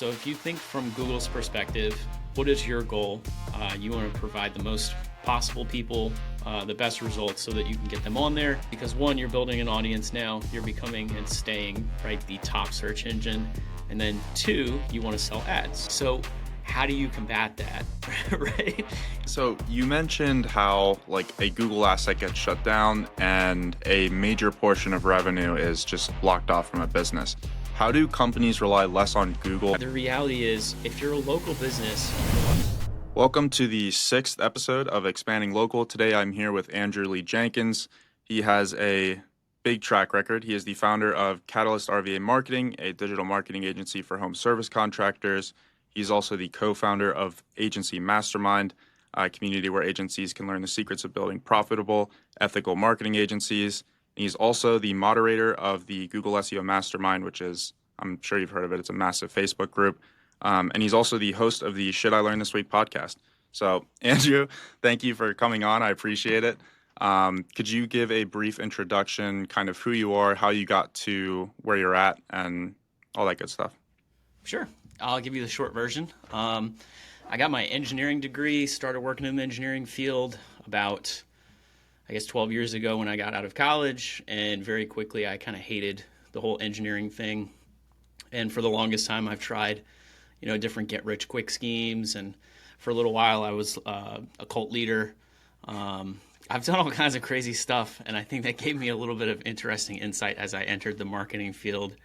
So if you think from Google's perspective, what is your goal? You want to provide the most possible people the best results so that you can get them on there. Because one, you're building an audience now, you're becoming and staying, right, the top search engine. And then two, you want to sell ads. So how do you combat that, right? So you mentioned how like a Google asset gets shut down and a major portion of revenue is just blocked off from a business. How do companies rely less on Google? The reality is, if you're a local business... Welcome to the 6th episode of Expanding Local. Today I'm here with Andrew Lee Jenkins. He has a big track record. He is the founder of Catalyst RVA Marketing, a digital marketing agency for home service contractors. He's also the co-founder of Agency Mastermind, a community where agencies can learn the secrets of building profitable, ethical marketing agencies. And he's also the moderator of the Google SEO Mastermind, which is, I'm sure you've heard of it, it's a massive Facebook group. And he's also the host of the Should I Learn This Week podcast. So, Andrew, thank you for coming on. I appreciate it. Could you give a brief introduction, kind of who you are, how you got to where you're at, and all that good stuff? Sure. I'll give you the short version. I got my engineering degree, started working in the engineering field about, 12 years ago when I got out of college, and very quickly I kind of hated the whole engineering thing. And for the longest time I've tried, different get-rich-quick schemes, and for a little while I was a cult leader. I've done all kinds of crazy stuff, and I think that gave me a little bit of interesting insight as I entered the marketing field,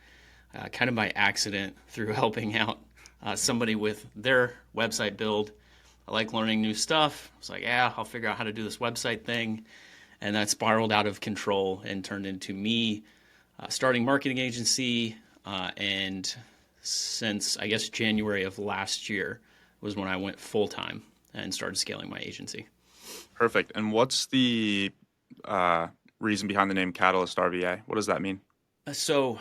kind of by accident through helping out somebody with their website build. I like learning new stuff. I was like, I'll figure out how to do this website thing. And that spiraled out of control and turned into me starting marketing agency. And since, January of last year was when I went full-time and started scaling my agency. Perfect. And what's the reason behind the name Catalyst RVA? What does that mean? So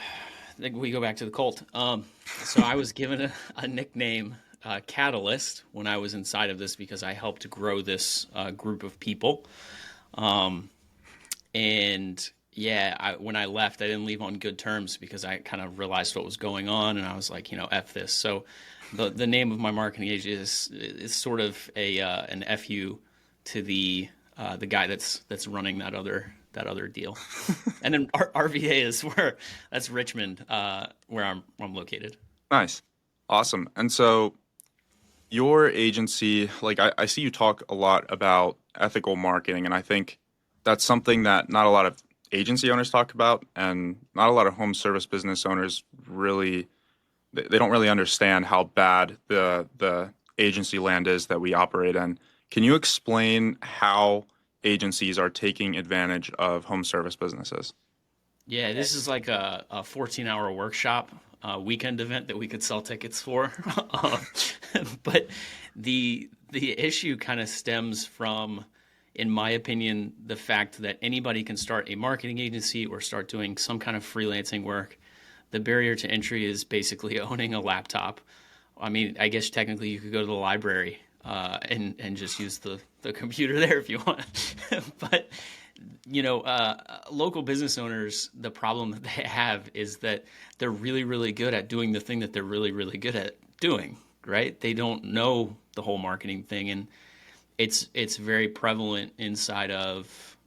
we go back to the cult. So I was given a nickname, Catalyst, when I was inside of this because I helped grow this group of people. When I left, I didn't leave on good terms because I kind of realized what was going on, and I was like, F this. So the name of my marketing agency is sort of an FU to the guy that's running that other deal. And then RVA that's Richmond, where I'm located. Nice. Awesome. And so your agency, I see you talk a lot about ethical marketing, and I think that's something that not a lot of agency owners talk about, and not a lot of home service business owners they don't really understand how bad the agency land is that we operate in. Can you explain how agencies are taking advantage of home service businesses? Yeah, this is like a 14-hour workshop, weekend event that we could sell tickets for. But the issue kind of stems from, in my opinion, the fact that anybody can start a marketing agency or start doing some kind of freelancing work. The barrier to entry is basically owning a laptop. I mean, I guess technically you could go to the library and just use the computer there if you want. But, local business owners, the problem that they have is that they're really, really good at doing the thing that they're really, really good at doing, right? They don't know the whole marketing thing, and it's very prevalent inside of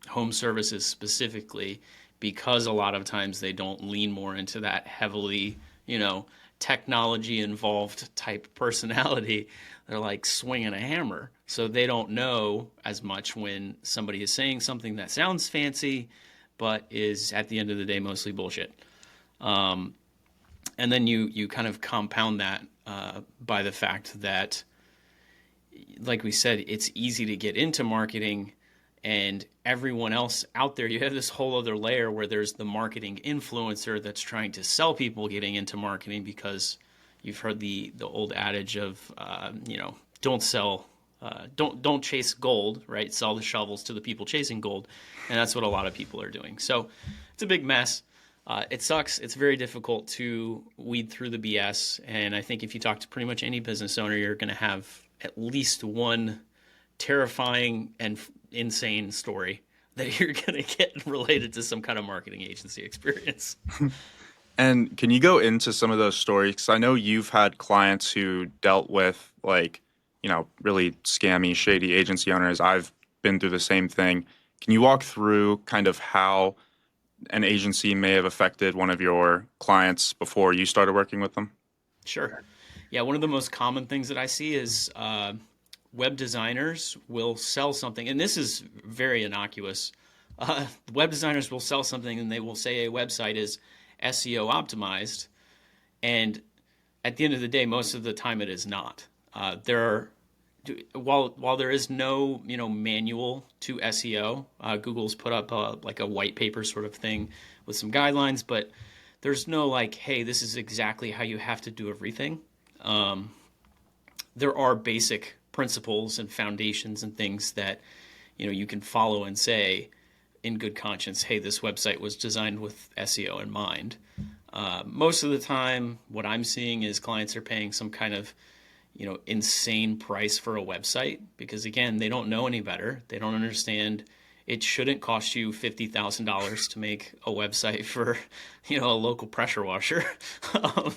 home services specifically because a lot of times they don't lean more into that heavily, technology involved type personality. They're like swinging a hammer. So they don't know as much when somebody is saying something that sounds fancy, but is at the end of the day mostly bullshit. And then you kind of compound that by the fact that, like we said, it's easy to get into marketing, and everyone else out there, you have this whole other layer where there's the marketing influencer that's trying to sell people getting into marketing, because you've heard the old adage of, don't chase gold, right? Sell the shovels to the people chasing gold. And that's what a lot of people are doing. So it's a big mess. It sucks. It's very difficult to weed through the BS. And I think if you talk to pretty much any business owner, you're going to have at least one terrifying and insane story that you're going to get related to some kind of marketing agency experience. And can you go into some of those stories? 'Cause I know you've had clients who dealt with like, really scammy, shady agency owners. I've been through the same thing. Can you walk through kind of how an agency may have affected one of your clients before you started working with them? Sure. Yeah, one of the most common things that I see is web designers will sell something, and this is very innocuous. Web designers will sell something and they will say a website is SEO optimized, and at the end of the day, most of the time it is not. There are while there is no manual to SEO, Google's put up like a white paper sort of thing with some guidelines, but there's no like, hey, this is exactly how you have to do everything. Um, there are basic principles and foundations and things that you can follow and say in good conscience, hey, this website was designed with SEO in mind. Most of the time, what I'm seeing is clients are paying some kind of insane price for a website because again, they don't know any better. They don't understand it shouldn't cost you $50,000 to make a website for a local pressure washer. um,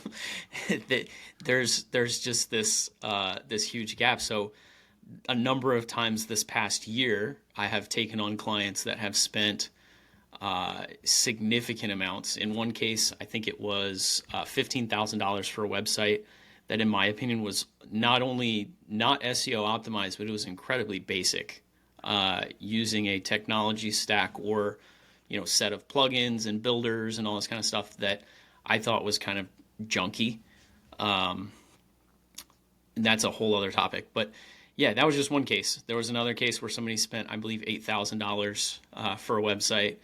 there's just this huge gap. So a number of times this past year, I have taken on clients that have spent significant amounts. In one case, I think it was $15,000 for a website that, in my opinion, was not only not SEO optimized, but it was incredibly basic, using a technology stack or set of plugins and builders and all this kind of stuff that I thought was kind of junky. Um, and that's a whole other topic. But yeah, that was just one case. There was another case where somebody spent, I believe, $8,000 for a website,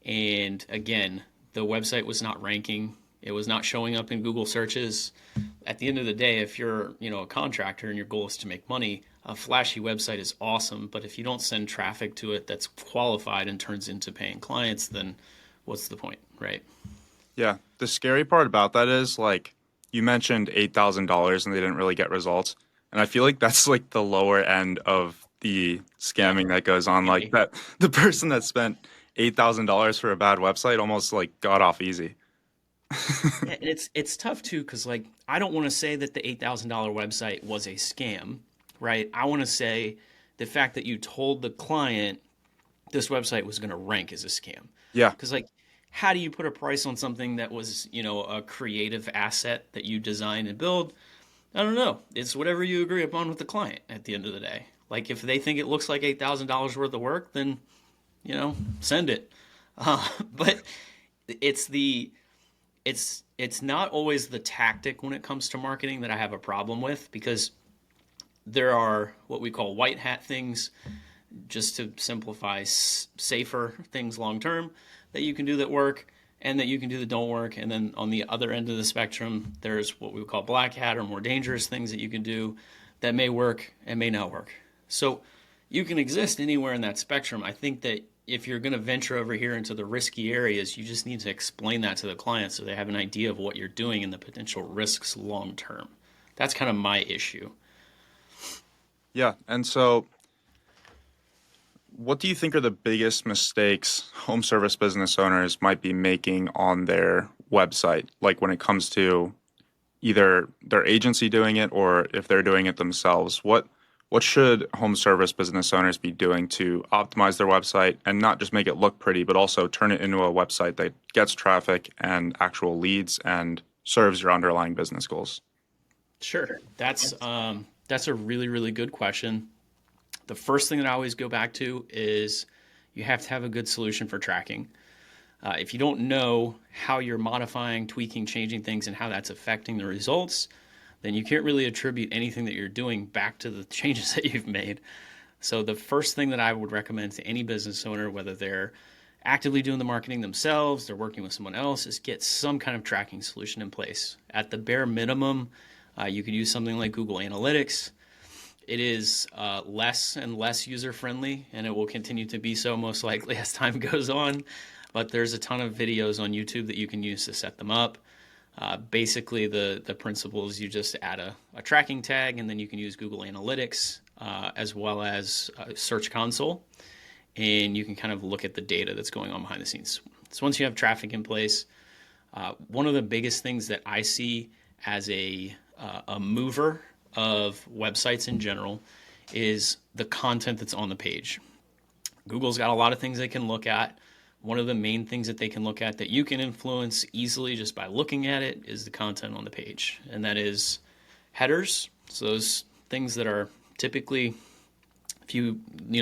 and again, the website was not ranking. It was not showing up in Google searches. At the end of the day, if you're a contractor and your goal is to make money, a flashy website is awesome. But if you don't send traffic to it that's qualified and turns into paying clients, then what's the point, right? Yeah. The scary part about that is like you mentioned $8,000 and they didn't really get results. And I feel like that's like the lower end of the Yeah. scamming that goes on. Like that the person that spent $8,000 for a bad website almost like got off easy. Yeah, and it's tough too because like I don't want to say that the $8,000 website was a scam, right? I want to say the fact that you told the client this website was going to rank as a scam. Yeah. Because like, how do you put a price on something that was a creative asset that you design and build? I don't know. It's whatever you agree upon with the client at the end of the day. Like if they think it looks like $8,000 worth of work, then send it. But it's the it's not always the tactic when it comes to marketing that I have a problem with because there are what we call white hat things, just to simplify, safer things long term that you can do that work and that you can do that don't work. And then on the other end of the spectrum, there's what we would call black hat or more dangerous things that you can do that may work and may not work. So you can exist anywhere in that spectrum. I think that if you're going to venture over here into the risky areas, you just need to explain that to the client so they have an idea of what you're doing and the potential risks long term. That's kind of my issue. Yeah. And so what do you think are the biggest mistakes home service business owners might be making on their website? Like when it comes to either their agency doing it or if they're doing it themselves, what should home service business owners be doing to optimize their website and not just make it look pretty, but also turn it into a website that gets traffic and actual leads and serves your underlying business goals? Sure, that's a really really good question. The first thing that I always go back to is you have to have a good solution for tracking. If you don't know how you're modifying, tweaking, changing things, and how that's affecting the results, then you can't really attribute anything that you're doing back to the changes that you've made. So, the first thing that I would recommend to any business owner, whether they're actively doing the marketing themselves, they're working with someone else, is get some kind of tracking solution in place. At the bare minimum, you could use something like Google Analytics. It is less and less user friendly, and it will continue to be so most likely as time goes on. But there's a ton of videos on YouTube that you can use to set them up. Basically, the principle is you just add a tracking tag, and then you can use Google Analytics as well as Search Console, and you can kind of look at the data that's going on behind the scenes. So once you have traffic in place, One of the biggest things that I see as a mover of websites in general is the content that's on the page. Google's got a lot of things they can look at. One of the main things that they can look at that you can influence easily just by looking at it is the content on the page, and that is headers. So those things that are typically, if you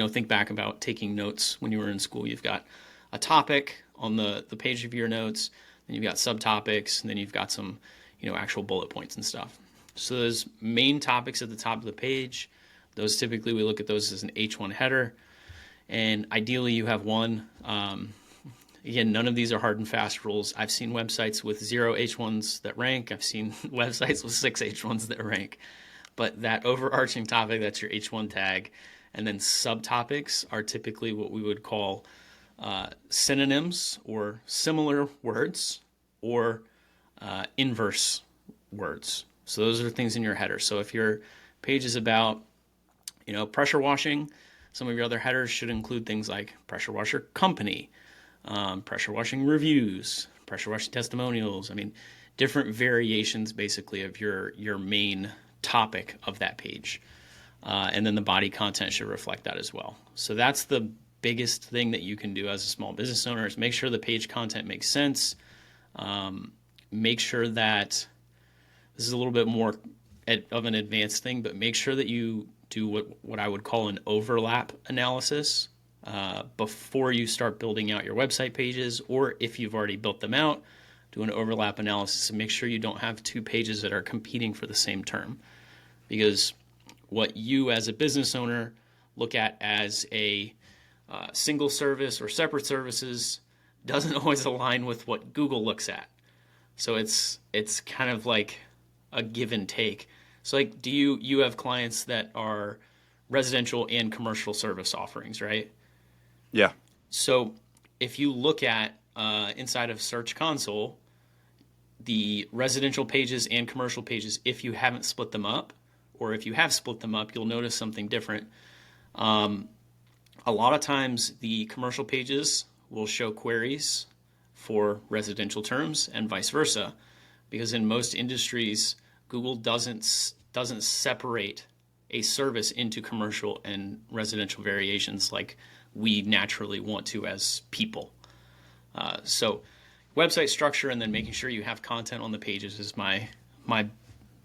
think back about taking notes when you were in school, you've got a topic on the page of your notes, then you've got subtopics, and then you've got some actual bullet points and stuff. So those main topics at the top of the page, those typically we look at those as an H1 header, and ideally you have one. Again, none of these are hard and fast rules. I've seen websites with 0 H1s that rank. I've seen websites with 6 H1s that rank. But that overarching topic, that's your H1 tag. And then subtopics are typically what we would call synonyms or similar words or inverse words. So those are things in your header. So if your page is about, pressure washing, some of your other headers should include things like pressure washer company, pressure washing reviews, pressure washing testimonials. I mean, different variations basically of your main topic of that page. And then the body content should reflect that as well. So that's the biggest thing that you can do as a small business owner is make sure the page content makes sense. Make sure that this is a little bit more of an advanced thing, but make sure that you do what I would call an overlap analysis before you start building out your website pages, or if you've already built them out, do an overlap analysis and make sure you don't have two pages that are competing for the same term. Because what you as a business owner look at as a single service or separate services doesn't always align with what Google looks at. So it's kind of like a give and take. So like, do you have clients that are residential and commercial service offerings, right? Yeah. So if you look at inside of Search Console, the residential pages and commercial pages, if you haven't split them up, or if you have split them up, you'll notice something different. A lot of times the commercial pages will show queries for residential terms and vice versa, because in most industries, Google doesn't separate a service into commercial and residential variations like we naturally want to as people. So website structure and then making sure you have content on the pages is my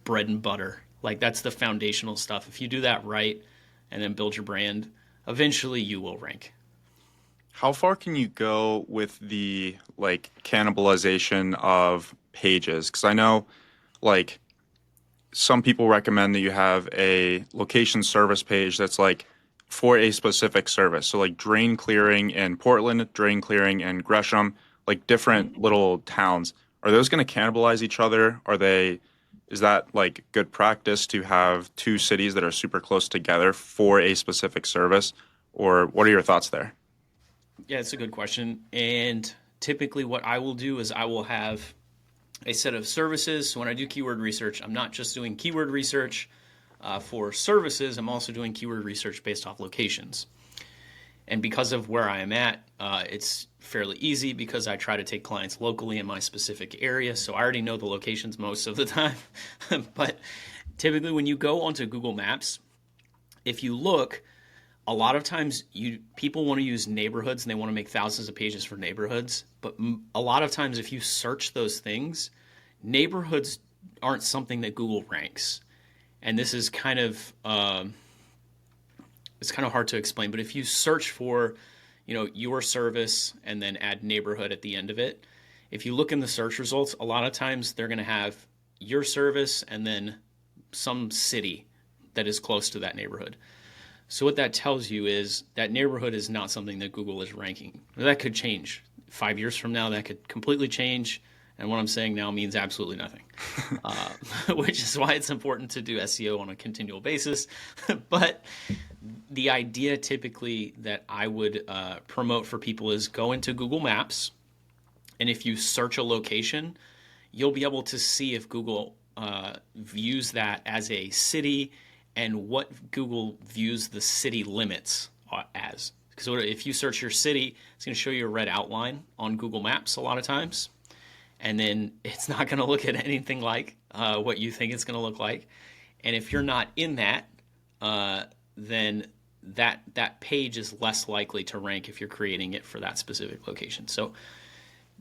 bread and butter. Like that's the foundational stuff. If you do that right and then build your brand, eventually you will rank. How far can you go with the cannibalization of pages? Because I know some people recommend that you have a location service page that's for a specific service. So drain clearing in Portland, drain clearing in Gresham, different little towns. Are those going to cannibalize each other? Is that good practice to have two cities that are super close together for a specific service? Or what are your thoughts there? Yeah, it's a good question. And typically what I will do is I will have a set of services. So when I do keyword research, I'm not just doing keyword research for services. I'm also doing keyword research based off locations. And because of where I am at, it's fairly easy because I try to take clients locally in my specific area. So I already know the locations most of the time. But typically when you go onto Google Maps, if you look, a lot of times people want to use neighborhoods and they want to make thousands of pages for neighborhoods. But a lot of times if you search those things, neighborhoods aren't something that Google ranks. And this is kind of it's kind of hard to explain. But if you search for your service and then add neighborhood at the end of it, if you look in the search results, a lot of times they're going to have your service and then some city that is close to that neighborhood. So what that tells you is that neighborhood is not something that Google is ranking. That could change. 5 years from now, that could completely change. And what I'm saying now means absolutely nothing, which is why it's important to do SEO on a continual basis. But the idea typically that I would promote for people is go into Google Maps. And if you search a location, you'll be able to see if Google views that as a city and what Google views the city limits as. So if you search your city, it's going to show you a red outline on Google Maps a lot of times. and then it's not going to look at anything like what you think it's going to look like. And if you're not in that, then that page is less likely to rank if you're creating it for that specific location. So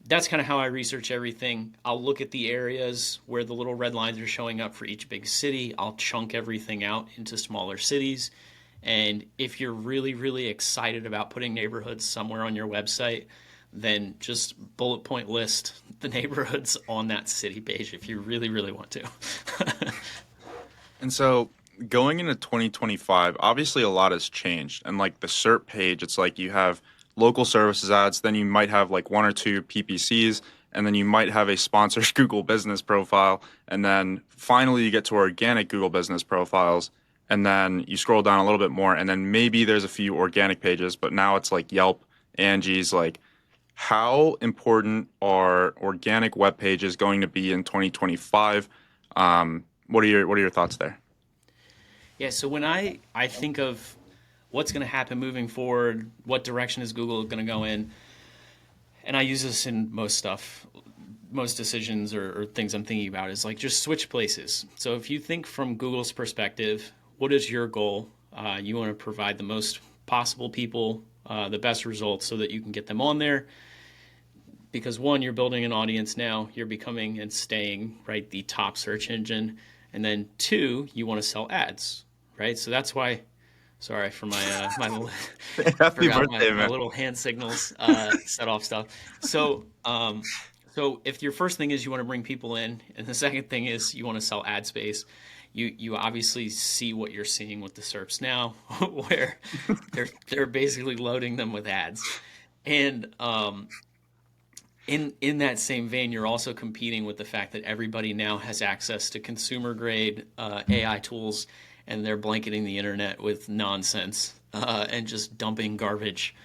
that's kind of how I research everything. I'll look at the areas where the little red lines are showing up for each big city. I'll chunk everything out into smaller cities. And if you're really, really excited about putting neighborhoods somewhere on your website, then just bullet point list the neighborhoods on that city page if you really, really want to. And so going into 2025, obviously a lot has changed. And like the SERP page, it's like you have local services ads, then you might have like one or two PPCs, and then you might have a sponsored Google business profile. And then finally you get to organic Google business profiles. And then you scroll down a little bit more, and then maybe there's a few organic pages, but now it's like Yelp, Angie's. Like, how important are organic web pages going to be in 2025? What are your thoughts there? Yeah, so when I think of what's going to happen moving forward, what direction is Google going to go in, and I use this in most stuff, most decisions or things I'm thinking about is like just switch places. So if you think from Google's perspective, what is your goal? You want to provide the most possible people the best results so that you can get them on there. Because one, you're building an audience now, you're becoming and staying right the top search engine, and then two, you want to sell ads, right? So that's why. Sorry for my my little, Happy forgot birthday, my man. little hand signals set off stuff. So so if your first thing is you want to bring people in, and the second thing is you want to sell ad space, you obviously see what you're seeing with the SERPs now, where they're basically loading them with ads, and in that same vein, you're also competing with the fact that everybody now has access to consumer grade AI tools, and they're blanketing the internet with nonsense and just dumping garbage.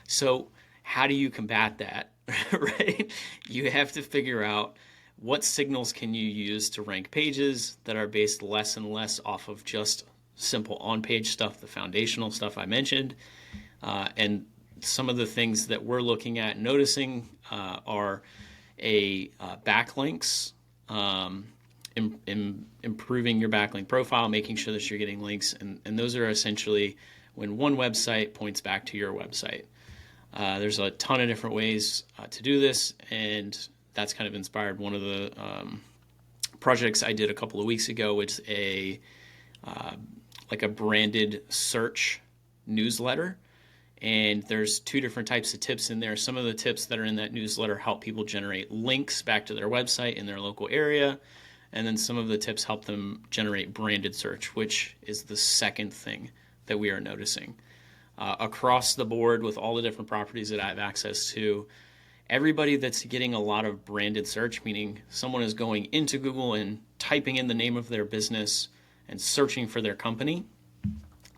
So how do you combat that? Right? You have to figure out what signals can you use to rank pages that are based less and less off of just simple on-page stuff, the foundational stuff I mentioned, and some of the things that we're looking at noticing are backlinks, improving your backlink profile, making sure that you're getting links, and those are essentially when one website points back to your website. There's a ton of different ways to do this, and that's kind of inspired one of the projects I did a couple of weeks ago, which is like a branded search newsletter. And there's two different types of tips in there. Some of the tips that are in that newsletter help people generate links back to their website in their local area. And then some of the tips help them generate branded search, which is the second thing that we are noticing. Across the board with all the different properties that I have access to, everybody that's getting a lot of branded search, meaning someone is going into Google and typing in the name of their business and searching for their company,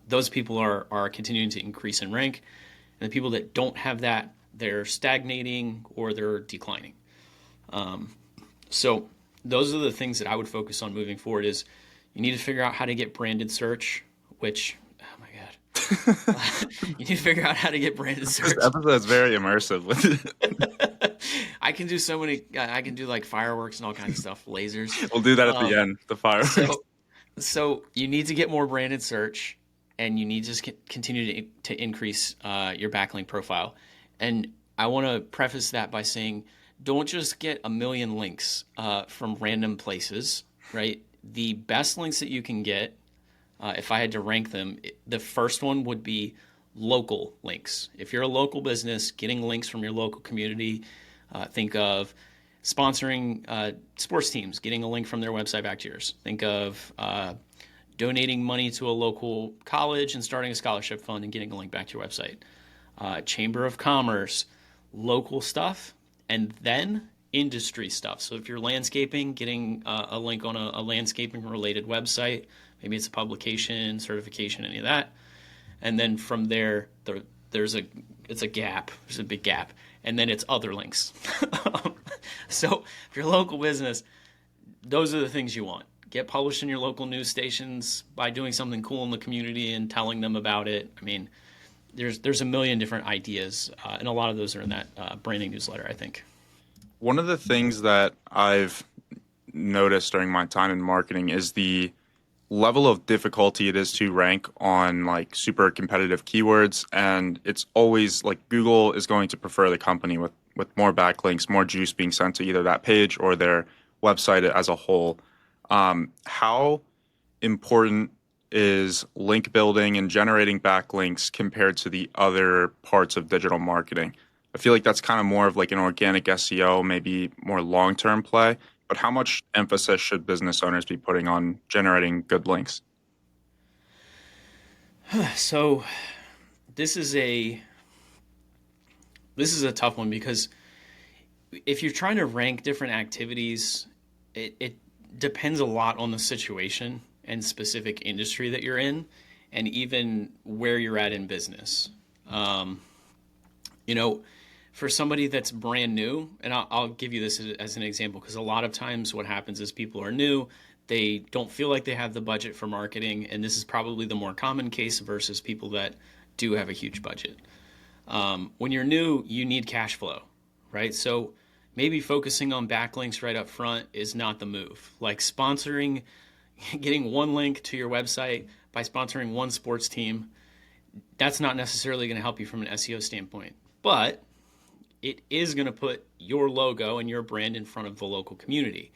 those people are continuing to increase in rank. And the people that don't have that, they're stagnating or they're declining. So those are the things that I would focus on moving forward is you need to figure out how to get branded search, which, oh my God, you need to figure out how to get branded search. This episode is very immersive with it. I can do so many, I can do like fireworks and all kinds of stuff, lasers. We'll do that at the end, the fireworks. So you need to get more branded search, and you need to just continue to increase your backlink profile. And I want to preface that by saying, don't just get a million links from random places, right? The best links that you can get, if I had to rank them, the first one would be local links. If you're a local business, getting links from your local community, think of sponsoring sports teams, getting a link from their website back to yours. Think of donating money to a local college and starting a scholarship fund and getting a link back to your website. Chamber of Commerce, local stuff, and then industry stuff. So if you're landscaping, getting a link on a landscaping related website, maybe it's a publication, certification, any of that. And then from there, there's a gap. There's a big gap. And then it's other links. So if you're a local business, those are the things you want. Get published in your local news stations by doing something cool in the community and telling them about it. I mean, there's a million different ideas, and a lot of those are in that branding newsletter, I think. One of the things that I've noticed during my time in marketing is the level of difficulty it is to rank on like super competitive keywords. And it's always like Google is going to prefer the company with more backlinks, more juice being sent to either that page or their website as a whole. How important is link building and generating backlinks compared to the other parts of digital marketing? I feel like that's kind of more of like an organic SEO, maybe more long-term play. But how much emphasis should business owners be putting on generating good links? So this is a this is a tough one because if you're trying to rank different activities, it depends a lot on the situation and specific industry that you're in, and even where you're at in business. Um, you know, for somebody that's brand new, and I'll give you this as an example, because a lot of times what happens is people are new, they don't feel like they have the budget for marketing, and this is probably the more common case versus people that do have a huge budget. When you're new, you need cash flow, right? So maybe focusing on backlinks right up front is not the move. Like sponsoring, getting one link to your website by sponsoring one sports team, that's not necessarily going to help you from an SEO standpoint. But it is going to put your logo and your brand in front of the local community.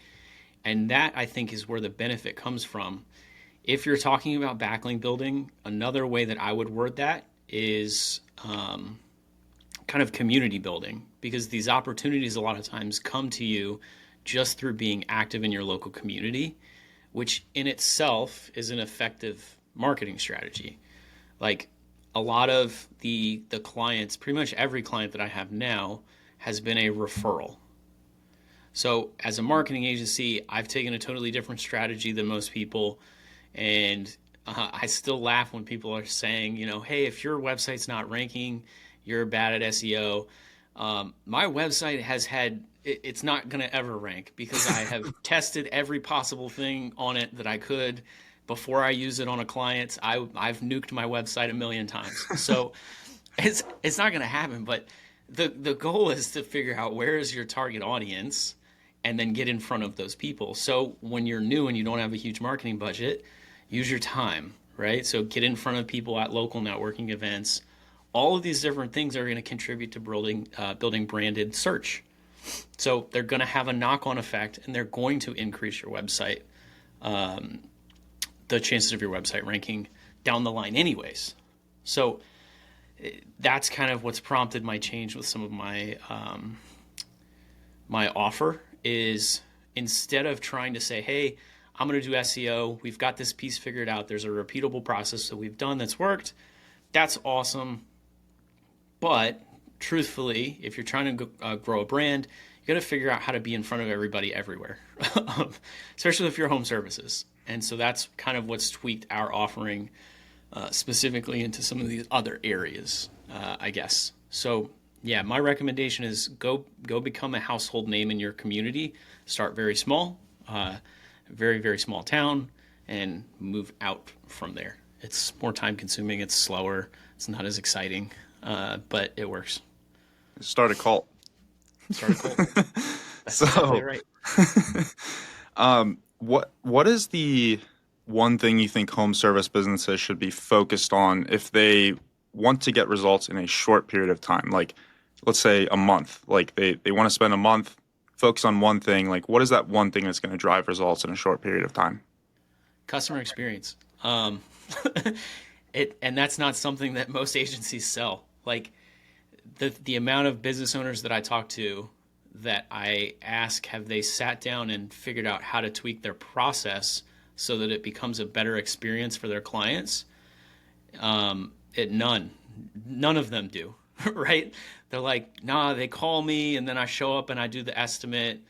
And that, I think, is where the benefit comes from. If you're talking about backlink building, another way that I would word that is kind of community building, because these opportunities a lot of times come to you just through being active in your local community, which in itself is an effective marketing strategy. Like a lot of the clients, pretty much every client that I have now has been a referral. So as a marketing agency, I've taken a totally different strategy than most people, and I still laugh when people are saying, hey, if your website's not ranking, you're bad at SEO. My website has had, it's not going to ever rank because I have tested every possible thing on it that I could before I use it on a client. I've nuked my website a million times. So it's not going to happen. But the goal is to figure out where is your target audience and then get in front of those people. So when you're new and you don't have a huge marketing budget, use your time, right? So get in front of people at local networking events. All of these different things are going to contribute to building branded search. So they're going to have a knock-on effect, and they're going to increase your website, the chances of your website ranking down the line anyways. So that's kind of what's prompted my change with some of my offer is, instead of trying to say, hey, I'm going to do SEO, we've got this piece figured out, there's a repeatable process that we've done that's worked, that's awesome. But truthfully, if you're trying to grow a brand, you got to figure out how to be in front of everybody everywhere, especially if you're home services. And so that's kind of what's tweaked our offering specifically into some of these other areas, I guess. So yeah, my recommendation is go become a household name in your community. Start very small, very, very small town, and move out from there. It's more time consuming. It's slower. It's not as exciting, but it works. Start a cult. Start a cult. That's So, exactly right. what is the one thing you think home service businesses should be focused on if they want to get results in a short period of time? Like, let's say a month. Like they want to spend a month, focus on one thing. Like, what is that one thing that's going to drive results in a short period of time? Customer experience. And that's not something that most agencies sell. Like the amount of business owners that I talk to that I ask, have they sat down and figured out how to tweak their process so that it becomes a better experience for their clients? None of them do, right? They're like, nah, they call me and then I show up and I do the estimate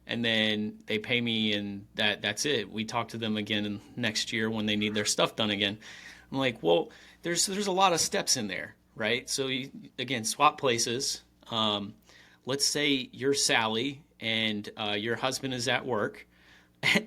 and then they pay me and that's it. We talk to them again next year when they need their stuff done again. I'm like, well, there's a lot of steps in there, right? So you, again, swap places. Let's say you're Sally and your husband is at work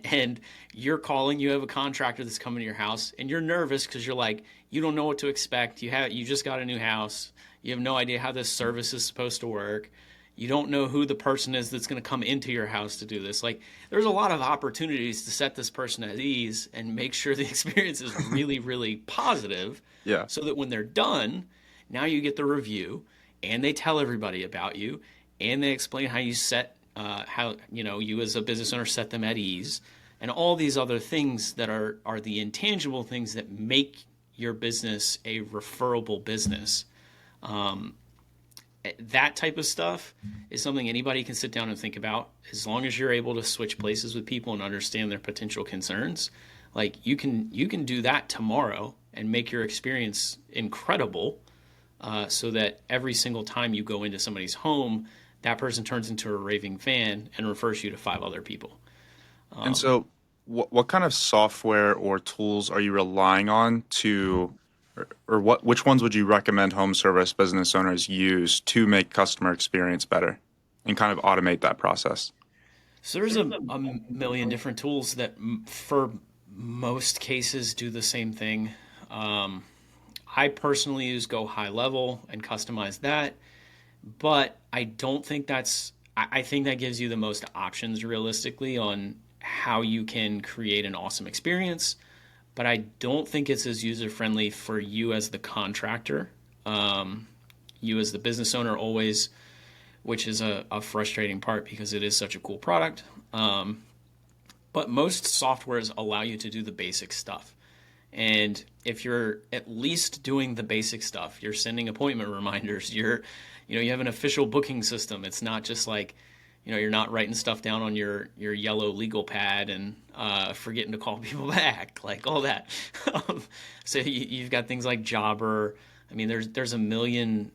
and you're calling, you have a contractor that's coming to your house and you're nervous because you're like, you don't know what to expect. You just got a new house. You have no idea how this service is supposed to work. You don't know who the person is that's going to come into your house to do this. Like, there's a lot of opportunities to set this person at ease and make sure the experience is really, really positive Yeah. so that when they're done, now you get the review and they tell everybody about you and they explain how you set, how, you as a business owner set them at ease and all these other things that are the intangible things that make your business a referable business. That type of stuff is something anybody can sit down and think about as long as you're able to switch places with people and understand their potential concerns. Like you can do that tomorrow and make your experience incredible, so that every single time you go into somebody's home, that person turns into a raving fan and refers you to five other people. And so, what kind of software or tools are you relying on to, or which ones would you recommend home service business owners use to make customer experience better and kind of automate that process? So there's a million different tools that for most cases do the same thing. Um, I personally use Go High Level and customize that, but I don't think I think that gives you the most options realistically on how you can create an awesome experience, but I don't think it's as user friendly for you as the contractor. You as the business owner always, which is a frustrating part because it is such a cool product. But most softwares allow you to do the basic stuff. And if you're at least doing the basic stuff, you're sending appointment reminders, you have an official booking system. It's not just like, you're not writing stuff down on your yellow legal pad and forgetting to call people back, like all that. So you've got things like Jobber. I mean, there's a million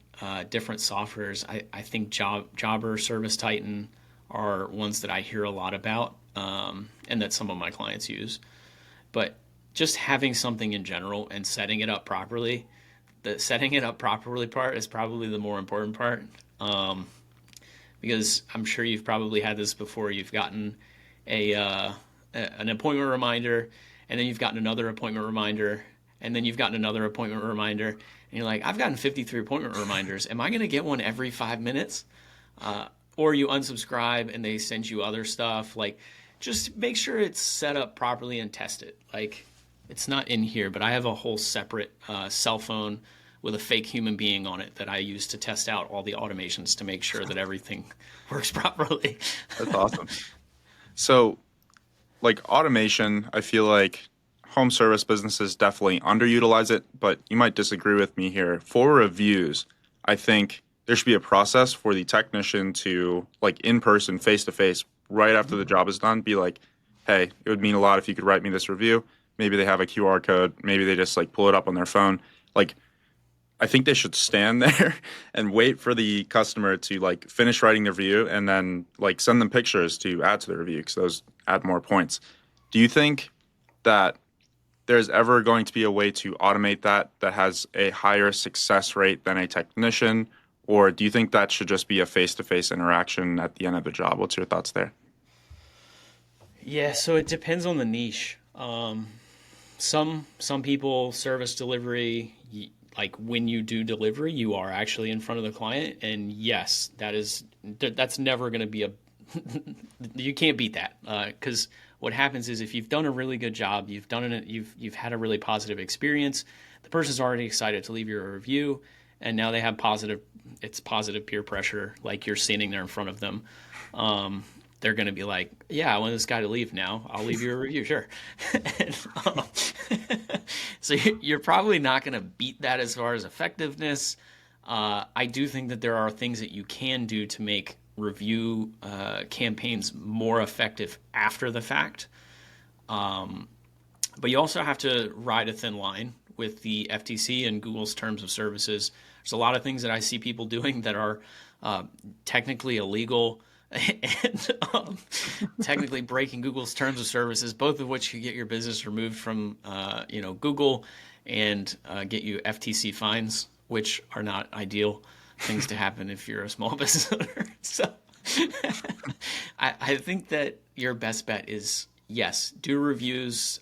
different softwares. I think Jobber, Service Titan are ones that I hear a lot about, and that some of my clients use. But just having something in general and setting it up properly, the setting it up properly part is probably the more important part. Because I'm sure you've probably had this before. You've gotten an appointment reminder, and then you've gotten another appointment reminder, and then you've gotten another appointment reminder, and you're like, I've gotten 53 appointment reminders. Am I going to get one every 5 minutes? Or you unsubscribe and they send you other stuff. Like, just make sure it's set up properly and test it. Like, it's not in here, but I have a whole separate cell phone with a fake human being on it that I use to test out all the automations to make sure that everything works properly. That's awesome. So, like automation, I feel like home service businesses definitely underutilize it, but you might disagree with me here. For reviews, I think there should be a process for the technician to, like in person, face to face, right after the job is done, be like, hey, it would mean a lot if you could write me this review. Maybe they have a QR code. Maybe they just like pull it up on their phone. Like, I think they should stand there and wait for the customer to like finish writing the review and then like send them pictures to add to the review because those add more points. Do you think that there's ever going to be a way to automate that has a higher success rate than a technician? Or do you think that should just be a face-to-face interaction at the end of the job? What's your thoughts there? Yeah, so it depends on the niche. Some people service delivery, like when you do delivery, you are actually in front of the client, and yes, that's never going to be a you can't beat that, because what happens is if you've done a really good job, you've had a really positive experience, the person's already excited to leave you a review, and now they have positive peer pressure, like you're standing there in front of them. They're going to be like, yeah, I want this guy to leave now. I'll leave you a review, sure. and, so you're probably not going to beat that as far as effectiveness. I do think that there are things that you can do to make review campaigns more effective after the fact. But you also have to ride a thin line with the FTC and Google's terms of services. There's a lot of things that I see people doing that are technically illegal and technically breaking Google's terms of services, both of which could get your business removed from Google and get you FTC fines, which are not ideal things to happen if you're a small business owner. So I think that your best bet is, yes, do reviews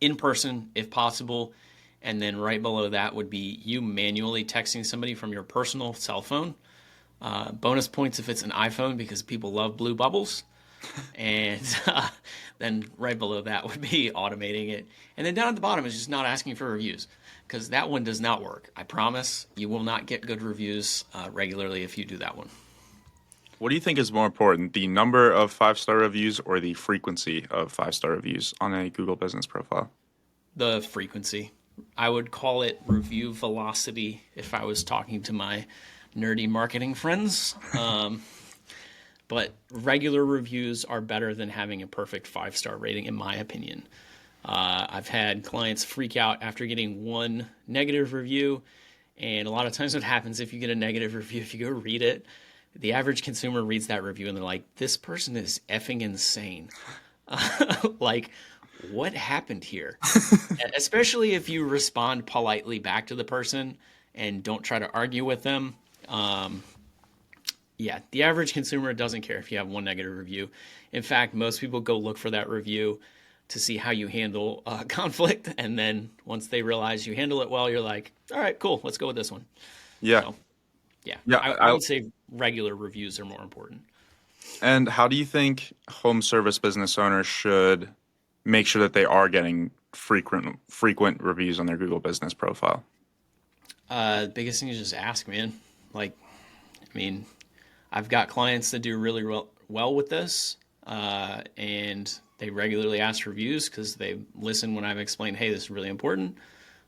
in person if possible. And then right below that would be you manually texting somebody from your personal cell phone. Bonus points if it's an iPhone because people love blue bubbles. And then right below that would be automating it. And then down at the bottom is just not asking for reviews because that one does not work. I promise you will not get good reviews regularly if you do that one. What do you think is more important, the number of five-star reviews or the frequency of five-star reviews on a Google business profile? The frequency. I would call it review velocity if I was talking to my nerdy marketing friends. But regular reviews are better than having a perfect 5-star rating, in my opinion. I've had clients freak out after getting one negative review. And a lot of times, what happens if you get a negative review, if you go read it, the average consumer reads that review and they're like, this person is effing insane. Like, what happened here? Especially if you respond politely back to the person and don't try to argue with them. Yeah, the average consumer doesn't care if you have one negative review. In fact, most people go look for that review to see how you handle conflict. And then once they realize you handle it well, you're like, all right, cool, let's go with this one. Yeah. So, yeah, Yeah. I would say regular reviews are more important. And how do you think home service business owners should make sure that they are getting frequent reviews on their Google business profile? The biggest thing is just ask, man. Like, I mean, I've got clients that do really well with this, and they regularly ask reviews because they listen when I've explained, hey, this is really important.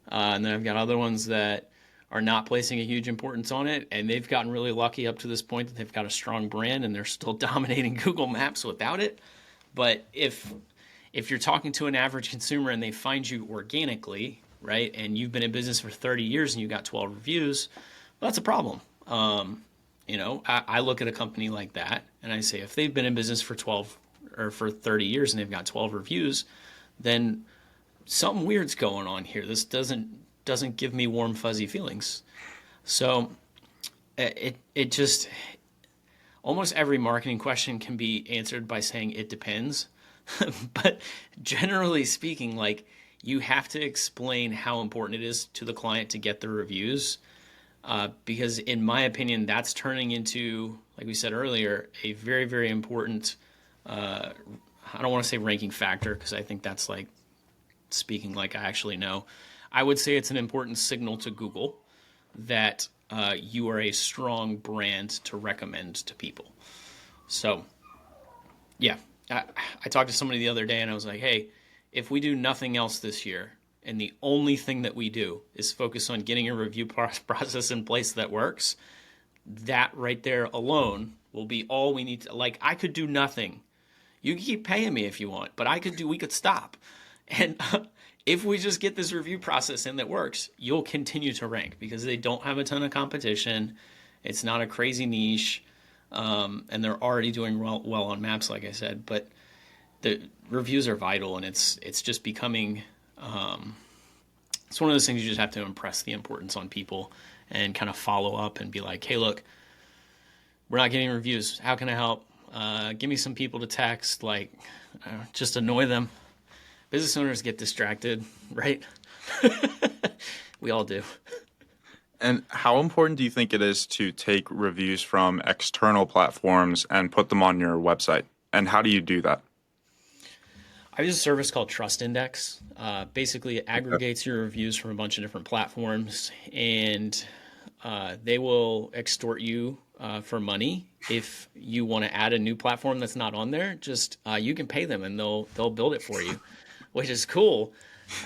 And then I've got other ones that are not placing a huge importance on it, and they've gotten really lucky up to this point that they've got a strong brand and they're still dominating Google Maps without it. But if you're talking to an average consumer and they find you organically, right, and you've been in business for 30 years and you got 12 reviews, well, that's a problem. I look at a company like that and I say, if they've been in business for 12 or for 30 years and they've got 12 reviews, then something weird's going on here. This doesn't give me warm, fuzzy feelings. So it just, almost every marketing question can be answered by saying it depends. But generally speaking, like, you have to explain how important it is to the client to get the reviews. Because in my opinion, that's turning into, like we said earlier, a very, very important, I don't want to say ranking factor because I think that's like speaking like I actually know. I would say it's an important signal to Google that you are a strong brand to recommend to people. So, yeah, I talked to somebody the other day and I was like, hey, if we do nothing else this year, and the only thing that we do is focus on getting a review process in place that works, that right there alone will be all we need to, like, I could do nothing. You can keep paying me if you want, but we could stop. And if we just get this review process in that works, you'll continue to rank because they don't have a ton of competition. It's not a crazy niche. And they're already doing well on maps, like I said, but the reviews are vital, and it's just becoming, it's one of those things you just have to impress the importance on people and kind of follow up and be like, hey, look, we're not getting reviews. How can I help? Give me some people to text, like, just annoy them. Business owners get distracted, right? We all do. And how important do you think it is to take reviews from external platforms and put them on your website? And how do you do that? I use a service called Trust Index. Basically, it Okay. aggregates your reviews from a bunch of different platforms, and they will extort you for money if you want to add a new platform that's not on there. Just you can pay them, and they'll build it for you, which is cool.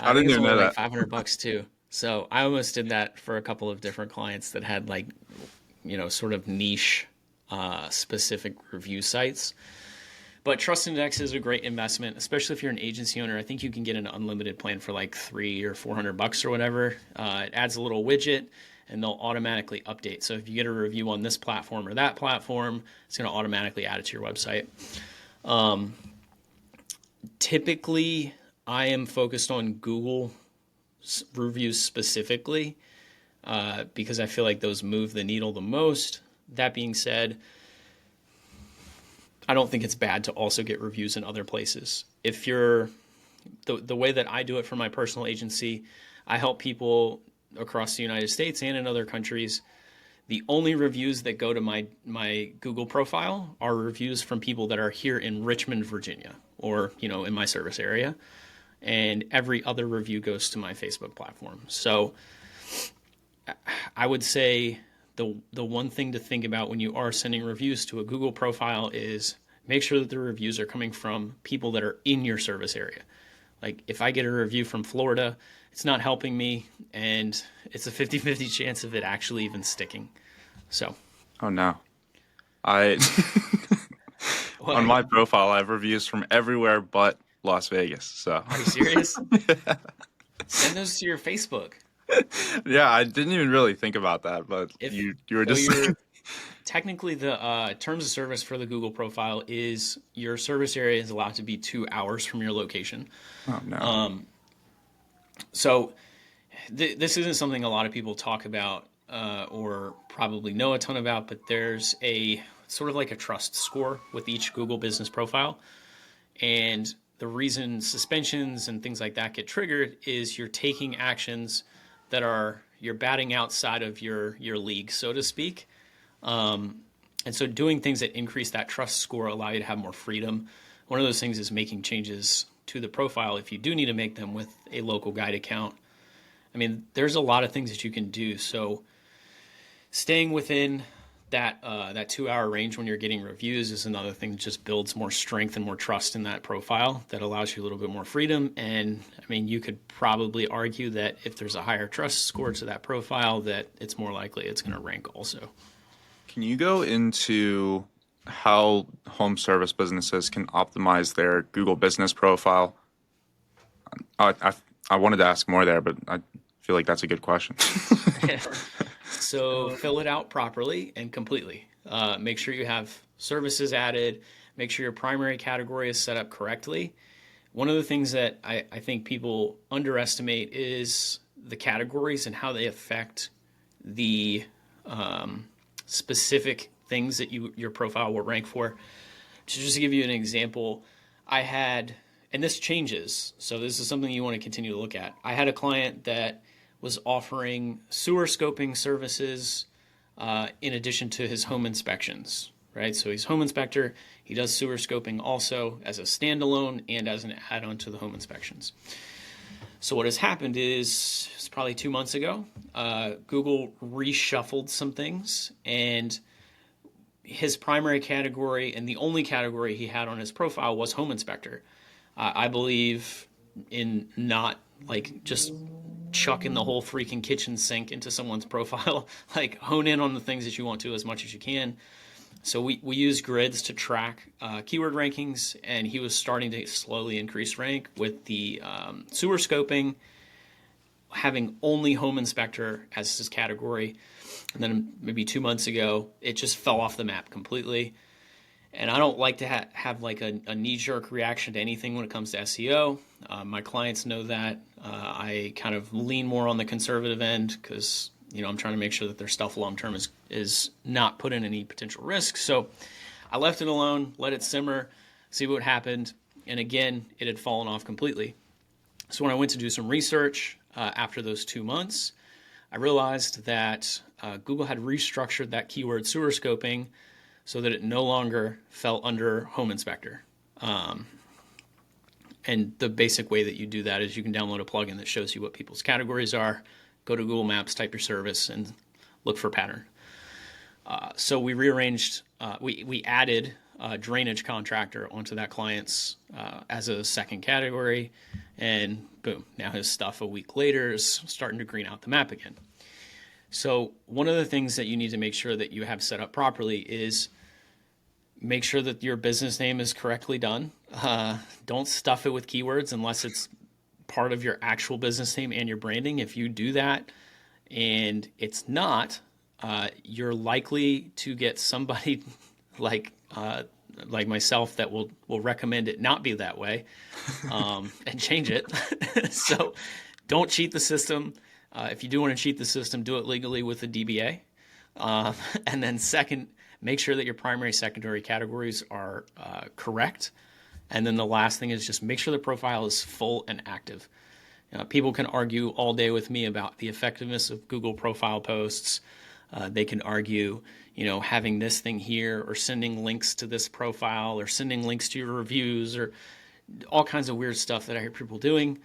I I think didn't it's even only know like that. $500 too. So I almost did that for a couple of different clients that had, like, sort of niche specific review sites. But Trust Index is a great investment, especially if you're an agency owner. I think you can get an unlimited plan for like $300 or $400 or whatever. It adds a little widget, and they'll automatically update. So if you get a review on this platform or that platform, it's going to automatically add it to your website. Typically, I am focused on Google reviews specifically because I feel like those move the needle the most. That being said, I don't think it's bad to also get reviews in other places. If you're the way that I do it for my personal agency, I help people across the United States and in other countries The only reviews that go to my Google profile are reviews from people that are here in Richmond, Virginia, or in my service area, and every other review goes to my Facebook platform. So I would say the one thing to think about when you are sending reviews to a Google profile is make sure that the reviews are coming from people that are in your service area. Like if I get a review from Florida, it's not helping me, and it's a 50-50 chance of it actually even sticking. So, Oh no. I on what? my profile I have reviews from everywhere but Las Vegas. So Are you serious? Send those to your Facebook. yeah, I didn't even really think about that, but If you were so, just you're technically the terms of service for the Google profile is your service area is allowed to be 2 hours from your location. oh no. So this isn't something a lot of people talk about or probably know a ton about, but there's a sort of like a trust score with each Google business profile. And the reason suspensions and things like that get triggered is you're taking actions that you're batting outside of your league, so to speak. And so doing things that increase that trust score allow you to have more freedom. One of those things is making changes to the profile if you do need to make them with a local guide account. I mean, there's a lot of things that you can do. So staying within that 2 hour range when you're getting reviews is another thing that just builds more strength and more trust in that profile that allows you a little bit more freedom. And I mean, you could probably argue that if there's a higher trust score to that profile, that it's more likely it's going to rank also. Can you go into how home service businesses can optimize their Google business profile? I wanted to ask more there, but I feel like that's a good question. So fill it out properly and completely. Make sure you have services added. Make sure your primary category is set up correctly. One of the things that I think people underestimate is the categories and how they affect the specific things that your profile will rank for. Just to give you an example, I had, and this changes, so this is something you want to continue to look at. I had a client that was offering sewer scoping services in addition to his home inspections, right? So he's home inspector. He does sewer scoping also as a standalone and as an add-on to the home inspections. So what has happened is, it's probably 2 months ago, Google reshuffled some things, and his primary category and the only category he had on his profile was home inspector. I believe in not like just chucking the whole freaking kitchen sink into someone's profile, like hone in on the things that you want to as much as you can. So we use grids to track keyword rankings, and he was starting to slowly increase rank with the sewer scoping, having only home inspector as his category. And then maybe 2 months ago, it just fell off the map completely. And I don't like to have like a knee-jerk reaction to anything when it comes to SEO. My clients know that. I kind of lean more on the conservative end because I'm trying to make sure that their stuff long-term is not put in any potential risk. So I left it alone, let it simmer, see what happened. And again, it had fallen off completely. So when I went to do some research after those 2 months, I realized that Google had restructured that keyword sewer scoping so that it no longer fell under home inspector. And the basic way that you do that is you can download a plugin that shows you what people's categories are, go to Google Maps, type your service, and look for a pattern. So we rearranged, we added a drainage contractor onto that client's as a second category, and boom, now his stuff a week later is starting to green out the map again. So one of the things that you need to make sure that you have set up properly is make sure that your business name is correctly done. Don't stuff it with keywords unless it's part of your actual business name and your branding. If you do that and it's not, you're likely to get somebody like myself that will recommend it not be that way and change it. So don't cheat the system. If you do want to cheat the system, do it legally with the DBA. And then second, make sure that your primary, secondary categories are correct. And then the last thing is just make sure the profile is full and active. People can argue all day with me about the effectiveness of Google profile posts. They can argue, having this thing here or sending links to this profile or sending links to your reviews or all kinds of weird stuff that I hear people doing.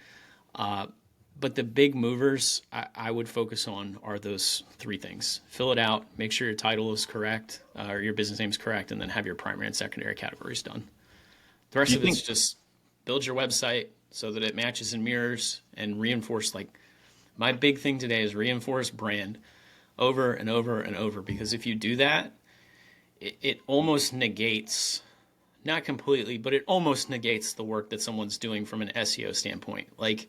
But the big movers I would focus on are those three things. Fill it out, make sure your title is correct or your business name is correct, and then have your primary and secondary categories done. The Do rest you of it's think just build your website so that it matches and mirrors and reinforce. Like my big thing today is reinforce brand over and over and over, because if you do that, it almost negates, not completely, but it almost negates the work that someone's doing from an SEO standpoint. Like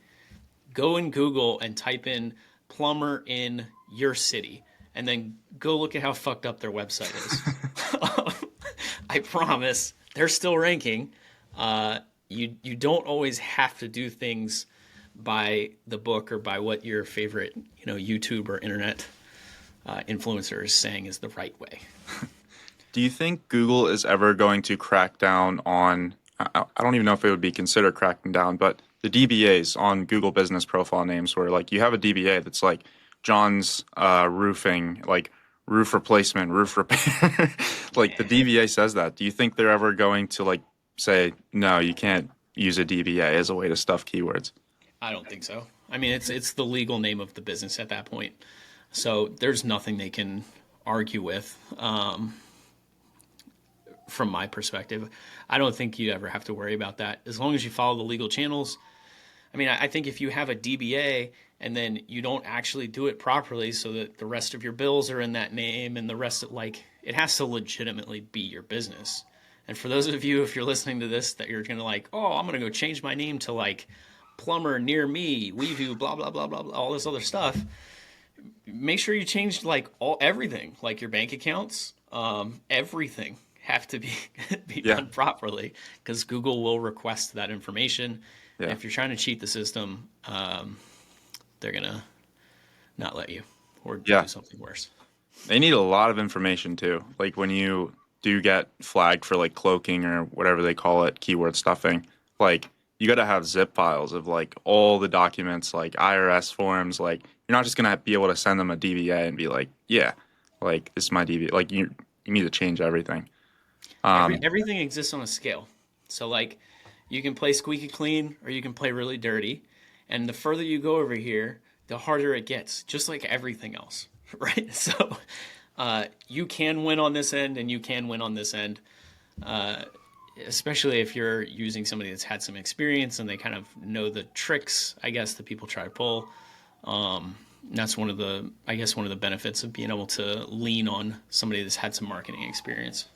go in Google and type in plumber in your city and then go look at how fucked up their website is. I promise they're still ranking. You don't always have to do things by the book or by what your favorite YouTube or internet influencer is saying is the right way. do you think Google is ever going to crack down on, I don't even know if it would be considered cracking down, but the DBAs on Google business profile names, where like you have a DBA that's like John's roofing, like roof replacement, roof repair. Like the DBA says that. Do you think they're ever going to like say, no, you can't use a DBA as a way to stuff keywords? I don't think so. I mean, it's the legal name of the business at that point, so there's nothing they can argue with. From my perspective, I don't think you ever have to worry about that as long as you follow the legal channels. I mean, I think if you have a DBA and then you don't actually do it properly so that the rest of your bills are in that name and the rest of, like, it has to legitimately be your business. And for those of you, if you're listening to this, that you're going to like, oh, I'm going to go change my name to like plumber near me, we do blah, blah, blah, blah, blah, all this other stuff. Make sure you change like everything, like your bank accounts, everything have to be Yeah. done properly, because Google will request that information. Yeah. And if you're trying to cheat the system, they're gonna not let you or Yeah. do something worse. They need a lot of information too. Like when you do get flagged for like cloaking or whatever they call it, keyword stuffing, like you got to have zip files of like all the documents, like IRS forms. Like you're not just gonna be able to send them a DBA and be like, yeah, like this is my DBA. Like you need to change everything. Everything exists on a scale. So like you can play squeaky clean or you can play really dirty. And the further you go over here, the harder it gets, just like everything else, right? So you can win on this end and you can win on this end, especially if you're using somebody that's had some experience and they kind of know the tricks, I guess, that people try to pull. That's one of the benefits of being able to lean on somebody that's had some marketing experience.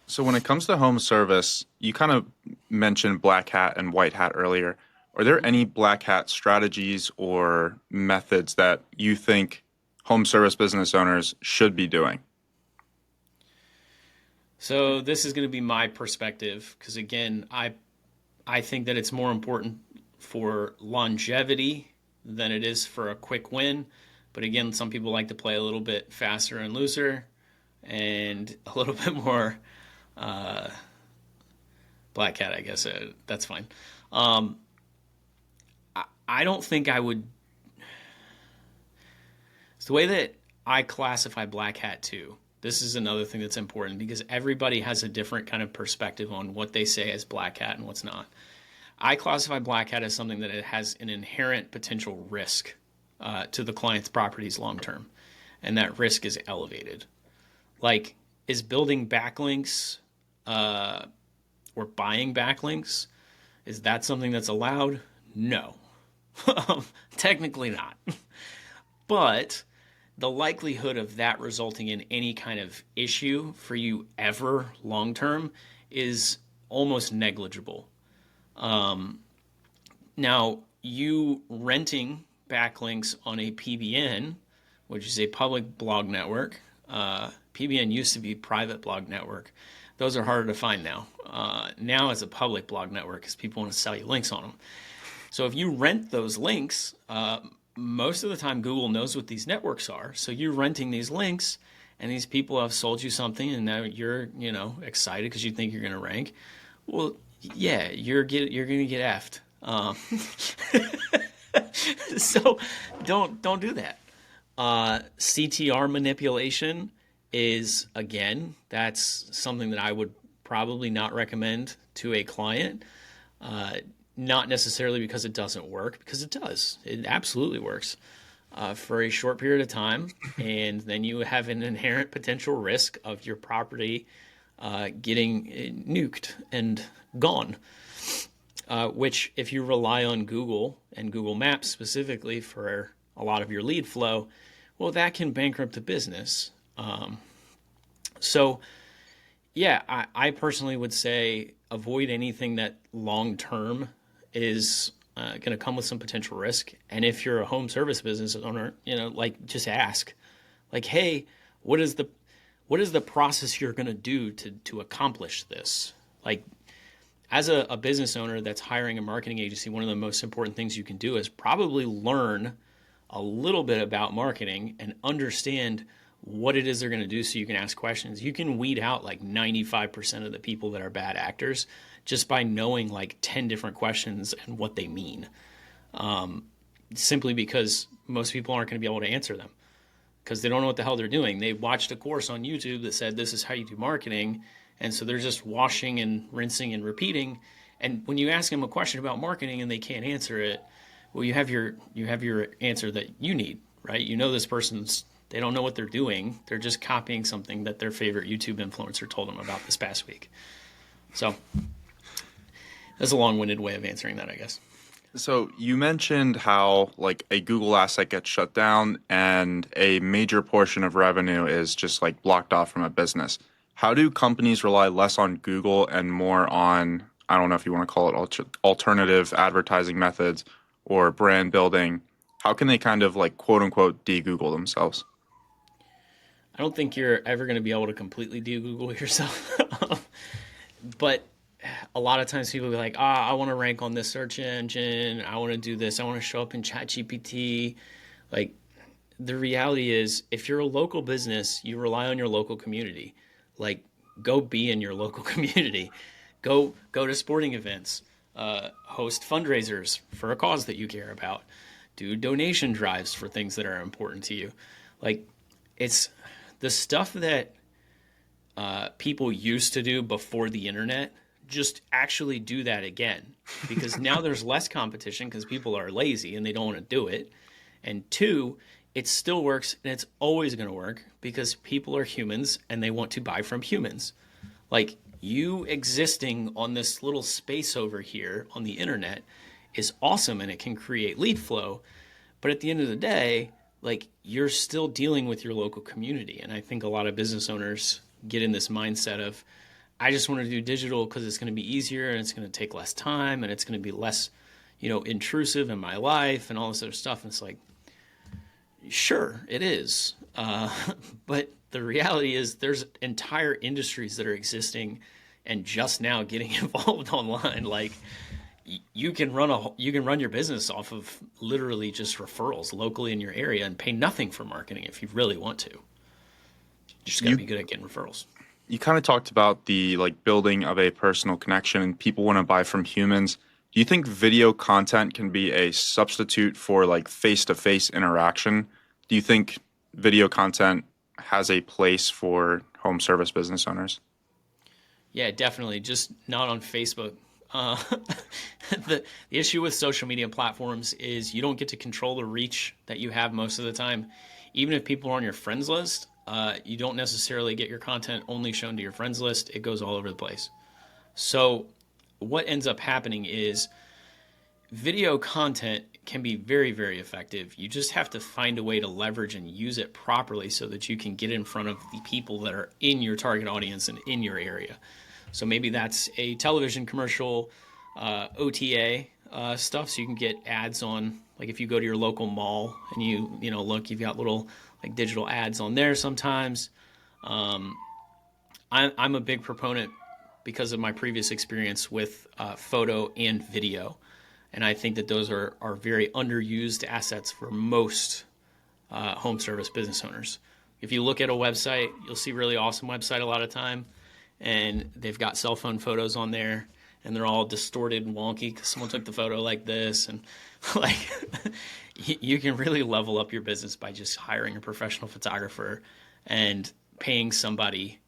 So when it comes to home service, you kind of mentioned black hat and white hat earlier. Are there any black hat strategies or methods that you think home service business owners should be doing? So this is going to be my perspective because, again, I think that it's more important for longevity than it is for a quick win. But again, some people like to play a little bit faster and looser and a little bit more black hat, I guess. That's fine. I don't think I would. It's the way that I classify black hat too. This is another thing that's important because everybody has a different kind of perspective on what they say as black hat and what's not. I classify black hat as something that it has an inherent potential risk to the client's properties long term, and that risk is elevated. Like, is building backlinks or buying backlinks, is that something that's allowed? No. Technically not. But the likelihood of that resulting in any kind of issue for you ever long term is almost negligible. Now, you renting backlinks on a PBN, which is a public blog network, PBN used to be private blog network. Those are harder to find now. Now it's a public blog network because people want to sell you links on them. So if you rent those links, most of the time Google knows what these networks are. So you're renting these links, and these people have sold you something, and now you're excited because you think you're going to rank. Well, yeah, you're going to get effed. So don't do that. CTR manipulation is, again, that's something that I would probably not recommend to a client. Uh, Not necessarily because it doesn't work, because it does. It absolutely works for a short period of time. And then you have an inherent potential risk of your property getting nuked and gone. Which, if you rely on Google and Google Maps specifically for a lot of your lead flow, well, that can bankrupt a business. So, yeah, I personally would say avoid anything that long term is going to come with some potential risk. And if you're a home service business owner, like just ask, like, hey, what is the what is the process you're going to do to accomplish this? Like, as a business owner that's hiring a marketing agency, one of the most important things you can do is probably learn a little bit about marketing and understand what it is they're going to do so you can ask questions. You can weed out like 95% of the people that are bad actors just by knowing like 10 different questions and what they mean. Simply because most people aren't going to be able to answer them because they don't know what the hell they're doing. They watched a course on YouTube that said this is how you do marketing, and so they're just washing and rinsing and repeating. And when you ask them a question about marketing and they can't answer it, well, you have your answer that you need, right? You know this person's they don't know what they're doing. They're just copying something that their favorite YouTube influencer told them about this past week. So that's a long-winded way of answering that, I guess. So you mentioned how like a Google asset gets shut down and a major portion of revenue is just like blocked off from a business. How do companies rely less on Google and more on, I don't know if you want to call it alternative advertising methods or brand building? How can they kind of like quote unquote de-Google themselves? I don't think you're ever going to be able to completely de-Google yourself. But a lot of times people be like, I want to rank on this search engine. I want to do this. I want to show up in ChatGPT. Like, the reality is, if you're a local business, you rely on your local community. Like, go be in your local community. Go to sporting events. Host fundraisers for a cause that you care about. Do donation drives for things that are important to you. Like, it's the stuff that people used to do before the internet. Just actually do that again, because now there's less competition because people are lazy and they don't want to do it. And two, it still works and it's always going to work because people are humans and they want to buy from humans. Like, you existing on this little space over here on the internet is awesome and it can create lead flow. But at the end of the day, like, you're still dealing with your local community. And I think a lot of business owners get in this mindset of, I just want to do digital because it's going to be easier and it's going to take less time and it's going to be less, intrusive in my life and all this other stuff. And it's like, sure, it is. But the reality is there's entire industries that are existing and just now getting involved online. Like, you can run your business off of literally just referrals locally in your area and pay nothing for marketing if you really want to. You just got to You be good at getting referrals. you kind of talked about the like building of a personal connection and people want to buy from humans. Do you think video content can be a substitute for like face-to-face interaction? Do you think video content has a place for home service business owners? Yeah, definitely. Just not on Facebook. Uh, the issue with social media platforms is you don't get to control the reach that you have most of the time. Even if people are on your friends list, you don't necessarily get your content only shown to your friends list. It goes all over the place. So what ends up happening is video content can be very, very effective. You just have to find a way to leverage and use it properly so that you can get in front of the people that are in your target audience and in your area. So maybe that's a television commercial, OTA stuff, so you can get ads on. Like, if you go to your local mall and look, you've got little like digital ads on there sometimes. I'm a big proponent because of my previous experience with photo and video. And I think that those are very underused assets for most home service business owners. If you look at a website, you'll see really awesome website a lot of time, and they've got cell phone photos on there, and they're all distorted and wonky because someone took the photo like this. And like, you can really level up your business by just hiring a professional photographer and paying somebody,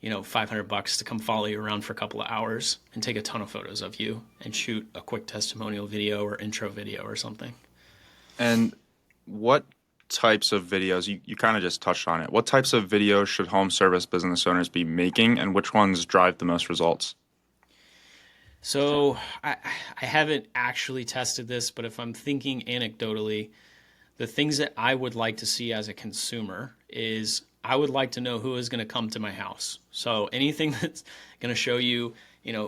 $500 to come follow you around for a couple of hours and take a ton of photos of you and shoot a quick testimonial video or intro video or something. And what types of videos, you kind of just touched on it, what types of videos should home service business owners be making, and which ones drive the most results? So I haven't actually tested this, but if I'm thinking anecdotally, the things that I would like to see as a consumer is I would like to know who is going to come to my house. So anything that's going to show you,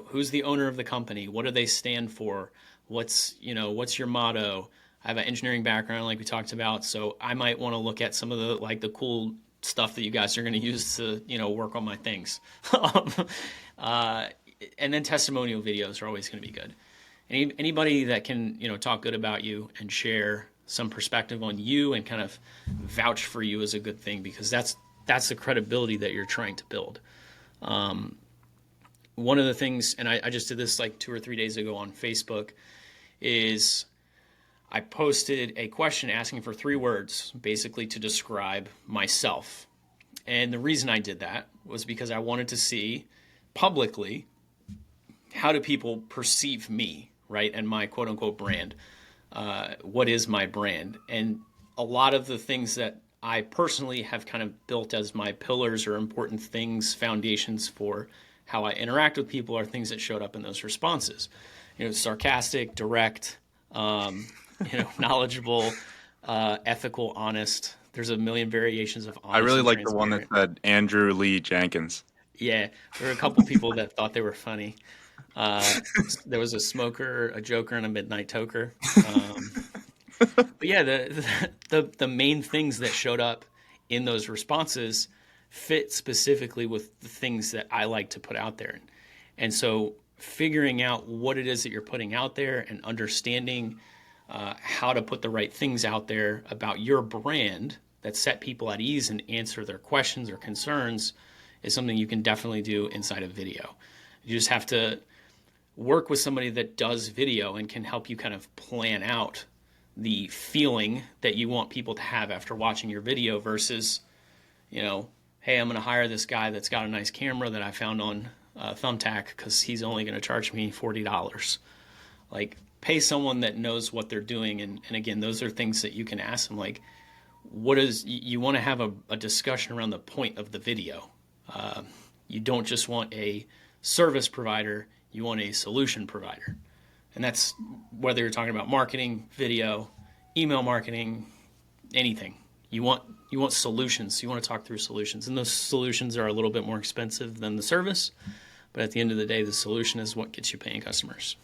who's the owner of the company, what do they stand for, what's your motto. I have an engineering background like we talked about, so I might want to look at some of the cool stuff that you guys are going to use to, work on my things. And then testimonial videos are always going to be good. Anybody that can, talk good about you and share some perspective on you and kind of vouch for you is a good thing, because that's the credibility that you're trying to build. One of the things, and I just did this like 2 or 3 days ago on Facebook, is I posted a question asking for 3 words basically to describe myself. And the reason I did that was because I wanted to see publicly, how do people perceive me, right? And my quote unquote brand. What is my brand? And a lot of the things that I personally have kind of built as my pillars or important things, foundations for how I interact with people, are things that showed up in those responses. Sarcastic, direct, knowledgeable, ethical, honest. There's a million variations of honest. I really and like the one that said Andrew Lee Jenkins. Yeah, there were a couple people that thought they were funny. There was a smoker, a joker, and a midnight toker. But yeah, the main things that showed up in those responses fit specifically with the things that I like to put out there. And so figuring out what it is that you're putting out there and understanding how to put the right things out there about your brand that set people at ease and answer their questions or concerns is something you can definitely do inside of video. You just have to work with somebody that does video and can help you kind of plan out the feeling that you want people to have after watching your video versus, hey, I'm going to hire this guy that's got a nice camera that I found on Thumbtack because he's only going to charge me $40. Like, pay someone that knows what they're doing. And again, those are things that you can ask them, like, you want to have a discussion around the point of the video. You don't just want a service provider, you want a solution provider. And that's whether you're talking about marketing, video, email marketing, anything. You want solutions. You want to talk through solutions. And those solutions are a little bit more expensive than the service. But at the end of the day, the solution is what gets you paying customers.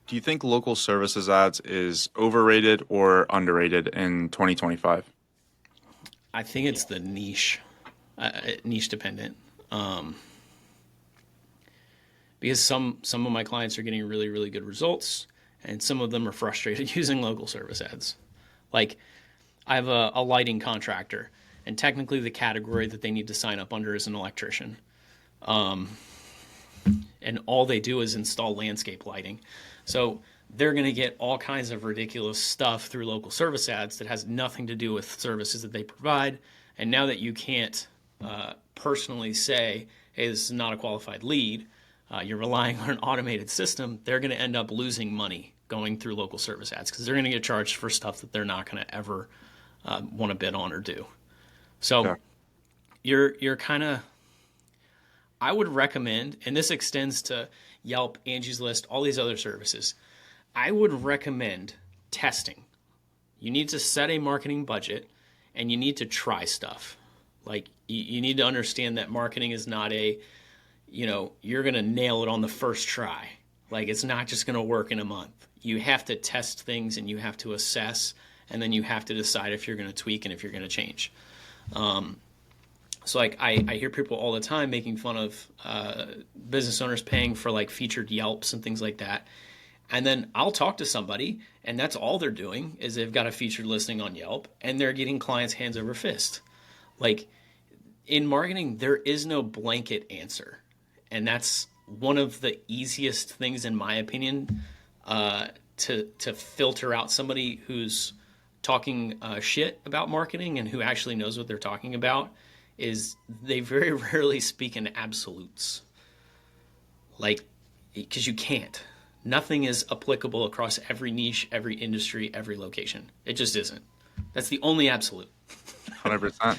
Do you think local services ads is overrated or underrated in 2025? I think it's the niche dependent. Because some of my clients are getting really, really good results, and some of them are frustrated using local service ads. Like, I have a lighting contractor, and technically the category that they need to sign up under is an electrician. And all they do is install landscape lighting. So they're going to get all kinds of ridiculous stuff through local service ads that has nothing to do with services that they provide. And now that you can't personally say, hey, this is not a qualified lead, you're relying on an automated system, they're going to end up losing money going through local service ads because they're going to get charged for stuff that they're not going to ever want to bid on or do. So you're kind of, I would recommend, and this extends to Yelp, Angie's List, all these other services, I would recommend testing. You need to set a marketing budget and you need to try stuff. Like, you need to understand that marketing is not you're going to nail it on the first try. Like, it's not just going to work in a month. You have to test things and you have to assess, and then you have to decide if you're going to tweak and if you're going to change. So like I hear people all the time making fun of business owners paying for like featured Yelps and things like that. And then I'll talk to somebody and that's all they're doing is they've got a featured listing on Yelp and they're getting clients hands over fist. Like, in marketing, there is no blanket answer. And that's one of the easiest things, in my opinion, to filter out somebody who's talking shit about marketing and who actually knows what they're talking about is they very rarely speak in absolutes. Like, because you can't. Nothing is applicable across every niche, every industry, every location. It just isn't. That's the only absolute. 100%.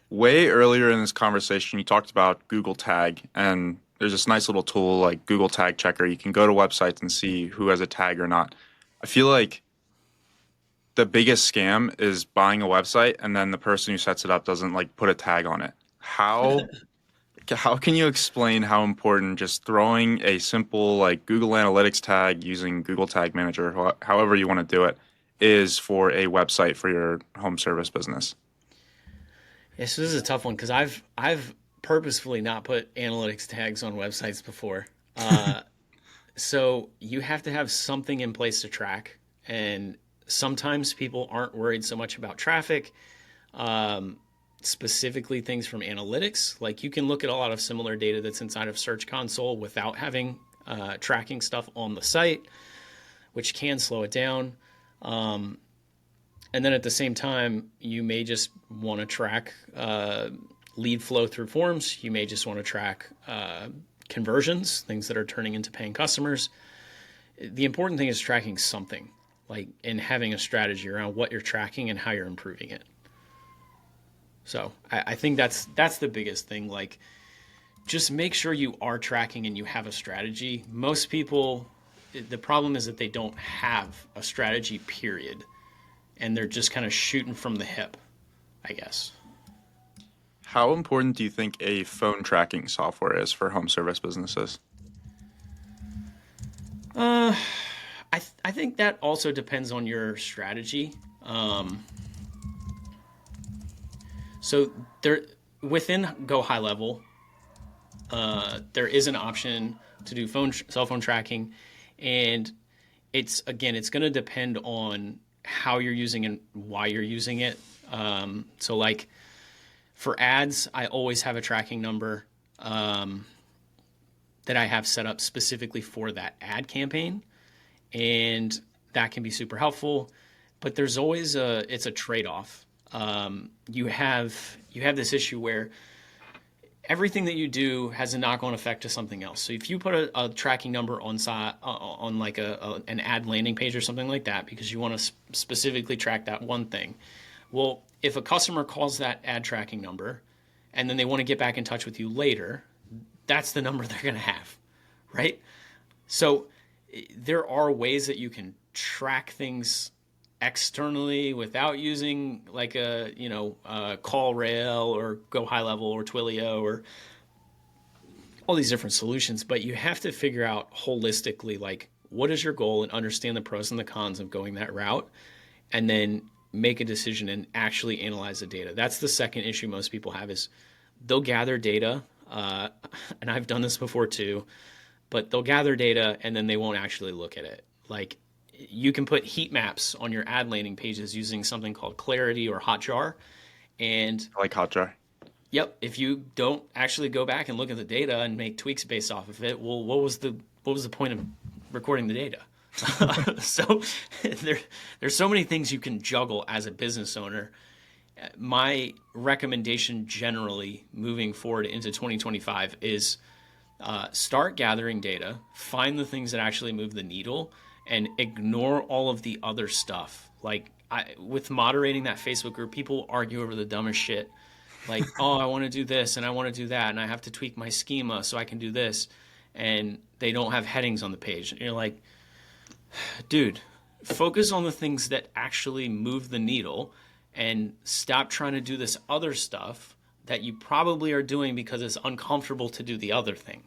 Way earlier in this conversation, you talked about Google Tag, and there's this nice little tool like Google Tag Checker. You can go to websites and see who has a tag or not. I feel like the biggest scam is buying a website and then the person who sets it up doesn't like put a tag on it. How can you explain how important just throwing a simple like Google Analytics tag using Google Tag Manager, however you want to do it, is for a website for your home service business? Yeah, so this is a tough one because I've purposefully not put analytics tags on websites before. So you have to have something in place to track, and sometimes people aren't worried so much about traffic, specifically things from analytics. Like you can look at a lot of similar data that's inside of Search Console without having tracking stuff on the site, which can slow it down. And then at the same time, you may just want to track lead flow through forms. You may just want to track conversions, things that are turning into paying customers. The important thing is tracking something, like and having a strategy around what you're tracking and how you're improving it. So I think that's the biggest thing. Like, just make sure you are tracking and you have a strategy. Most people, the problem is that they don't have a strategy, period. And they're just kind of shooting from the hip, I guess. How important do you think a phone tracking software is for home service businesses? I think that also depends on your strategy. So there, within Go High Level, there is an option to do cell phone tracking, and it's going to depend on how you're using and why you're using it. So like for ads, I always have a tracking number that I have set up specifically for that ad campaign, and that can be super helpful. But there's always it's a trade-off. You have this issue where everything that you do has a knock-on effect to something else. So if you put a tracking number on like an ad landing page or something like that, because you want to specifically track that one thing, well, if a customer calls that ad tracking number and then they want to get back in touch with you later, that's the number they're going to have, right? So there are ways that you can track things externally without using like a call rail or Go High Level or Twilio or all these different solutions, but you have to figure out holistically like what is your goal and understand the pros and the cons of going that route, and then make a decision and actually analyze the data. That's the second issue most people have is they'll gather data, and I've done this before too, but they'll gather data and then they won't actually look at it. Like, you can put heat maps on your ad landing pages using something called Clarity or Hotjar. And I like Hotjar. yep, if you don't actually go back and look at the data and make tweaks based off of it, well, what was the point of recording the data? So there's so many things you can juggle as a business owner. My recommendation generally moving forward into 2025 is start gathering data, find the things that actually move the needle, and ignore all of the other stuff. Like with moderating that Facebook group, people argue over the dumbest shit. Like, oh, I want to do this and I want to do that, and I have to tweak my schema so I can do this, and they don't have headings on the page. And you're like, dude, focus on the things that actually move the needle and stop trying to do this other stuff that you probably are doing because it's uncomfortable to do the other thing.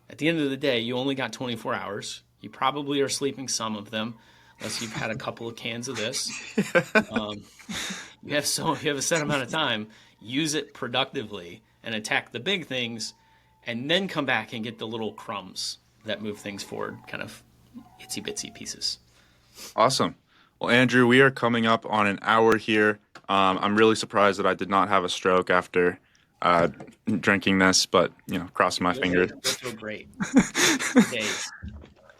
At the end of the day, you only got 24 hours. You probably are sleeping some of them, unless you've had a couple of cans of this. You have a set amount of time. Use it productively and attack the big things, and then come back and get the little crumbs that move things forward, kind of itsy bitsy pieces. Awesome. Well, Andrew, we are coming up on an hour here. I'm really surprised that I did not have a stroke after uh, drinking this, but crossing my fingers. You'll feel great. Days.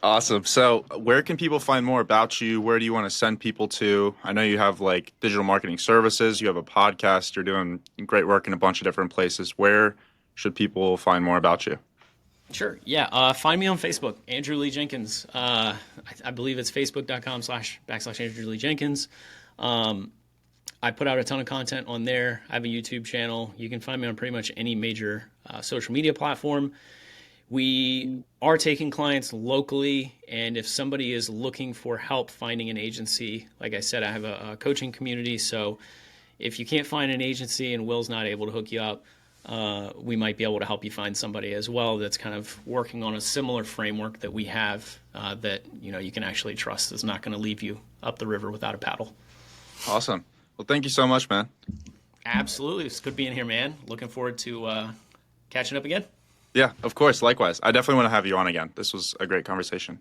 Awesome. So, where can people find more about you? Where do you want to send people to? I know you have like digital marketing services, you have a podcast, you're doing great work in a bunch of different places. Where should people find more about you? Sure. Yeah. Find me on Facebook, Andrew Lee Jenkins. I believe it's facebook.com// Andrew Lee Jenkins. I put out a ton of content on there. I have a YouTube channel. You can find me on pretty much any major social media platform. We are taking clients locally, and if somebody is looking for help finding an agency, like I said, I have a coaching community. So if you can't find an agency and Will's not able to hook you up, we might be able to help you find somebody as well that's kind of working on a similar framework that we have that you can actually trust is not going to leave you up the river without a paddle. Awesome. Well, thank you so much, man. Absolutely. It's good being here, man. Looking forward to catching up again. Yeah, of course. Likewise. I definitely want to have you on again. This was a great conversation.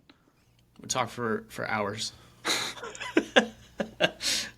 We'll talk for hours.